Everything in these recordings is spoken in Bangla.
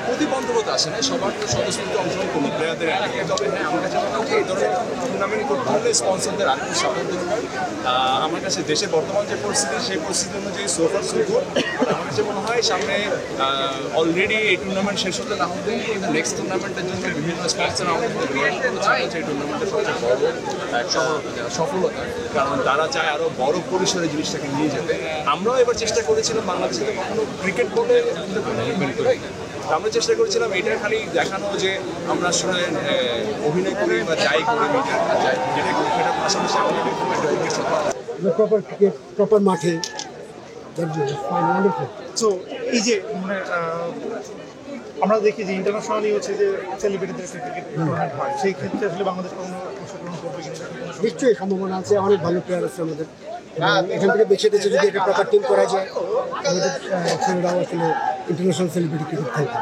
প্রতিবন্ধকতা আসে না, সবার তো স্বতঃস্ফূর্ত অংশগ্রহণ করলো প্লেয়ারদের একদিকে। তবে হ্যাঁ, আমার কাছে মনে হয় এই ধরনের টুর্নামেন্ট করতে হলে স্পন্সরদের আরেকটু সাপোর্ট দরকার। আমার কাছে দেশের বর্তমান যে পরিস্থিতি, সেই পরিস্থিতি অনুযায়ী সোফার সুযোগ আমার কাছে মনে হয় সামনে অলরেডি এই টুর্নামেন্ট শেষ হতে না হতে নেক্সট টুর্নামেন্টের জন্য বিভিন্ন স্পন্সর আমাদের এই টুর্নামেন্টের সবচেয়ে বড় একটা সফলতা, কারণ তারা চায় আরও বড় পরিসরে জিনিসটাকে নিয়ে যেতে। আমরাও এবার চেষ্টা করেছিলাম, বাংলাদেশে তো কখনো ক্রিকেট বলে আমরা চেষ্টা করেছিলাম এটা খালি দেখানো যে আমরা আসলে অভিনয় করি বা যাই করি, যাই যেটা করি সেটার পাশাপাশি আমাদের প্রপার ক্রিকেট প্রপার মাঠে। সো এই যে মানে আমরা দেখি যে ইন্টারন্যাশনালি হচ্ছে যে সেলিব্রিটিদের ক্রিকেট টুর্নামেন্ট হয়, সেই ক্ষেত্রে আসলে বাংলাদেশ কখনো অংশগ্রহণ করবে কিনা? নিশ্চয়ই সম্ভাবনা আছে, অনেক ভালো প্লেয়ার আছে আমাদের। এখান থেকে বেছে বেছে যদি একটা প্রপার টিম করা যায়, আমাদের ছেলেরাও আসলে ইন্টারন্যাশনাল সেলিব্রিটি ক্রিকেট খেলবে।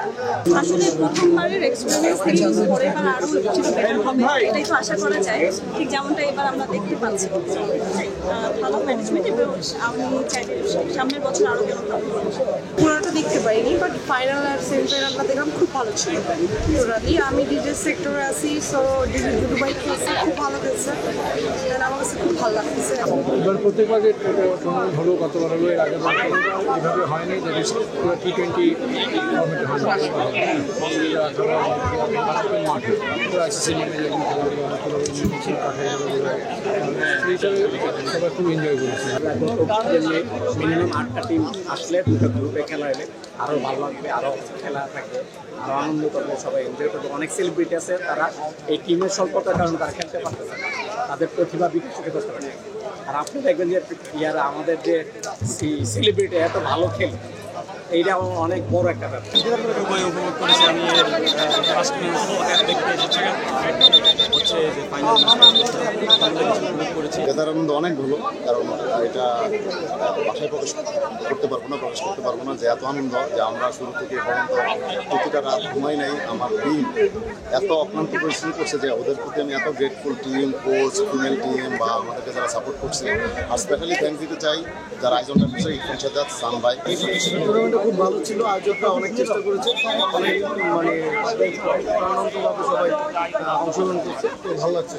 আসলে প্রথমবারের এক্সপিরিয়েন্স থেকে পরে এবার আরও কিছু বেটার হবে, এটাই তো আশা করা যায়। ঠিক যেমনটা এবার আমরা দেখতে পাচ্ছি ভালো ম্যানেজমেন্ট, এবং আমি চাইলে সামনের বছর আরও যেন ভালো হবে। পুরোটা দেখতে পাইনি, বাট ফাইনাল আর সেমিফাইনালটা দেখলাম খুব ভালো ছিল টোটালি। আমি ডিজে সেক্টরে আছি, সো ডিজে দুবাই খেলছে, খুব ভালো খেলছে, আমার কাছে খুব ভালো লাগতেছে। এবার প্রত্যেকবার যে টুর্নামেন্ট হলো, গতবার হলো, এর আগে এভাবে হয়নি, যে পুরো T20 ফর্মেটে হয় মাঠে পুরো আইসিসি নেমে যখন সবাই খুব এনজয় করেছে। মিনিমাম 8টা টিম আসলে, দুটো গ্রুপে খেলা হলে আরও ভালো লাগবে, আরও খেলা থাকবে, আরও আনন্দ করবে, সবাই এনজয় করবে। অনেক সেলিব্রিটি আছে, তারা এই টিমের স্বল্পতার কারণে তারা খেলতে পারতেছে না, তাদের প্রতিভা বিকশিত করতে পারে। আর আপনি দেখবেন যে আমাদের যে সেলিব্রিটি এত ভালো খেলে, এইটা আমার অনেক বড় একটা ব্যাপার। খুবই উপভোগ করেছি আমি ফার্স্ট দেখতে এসেছি হচ্ছে যে ফাইনাল উপভোগ করেছি। এটার আনন্দ অনেক ভালো, কারণ এটা বাসায় প্রকাশ করতে পারবো না, যে এত আনন্দ যে আমরা শুরু থেকে পর্যন্ত প্রতিটা রাত ঘুমাই নাই। আমার টিম এত অক্লান্ত পরিশ্রম করছে যে ওদের প্রতি আমি এত grateful. Team, coach, female team বা আমাদেরকে যারা সাপোর্ট করছে, আর স্পেশালি থ্যাংক দিতে চাই যারা আয়োজনটা করছে, ইরফান সাজ্জাদ, সান ভাই। টুর্নামেন্টটা খুব ভালো ছিল, আয়োজকরা অনেক চেষ্টা করেছে, অনেক মানে প্রাণবন্তভাবে সবাই অংশগ্রহণ করছে, তো ভালো লাগছে।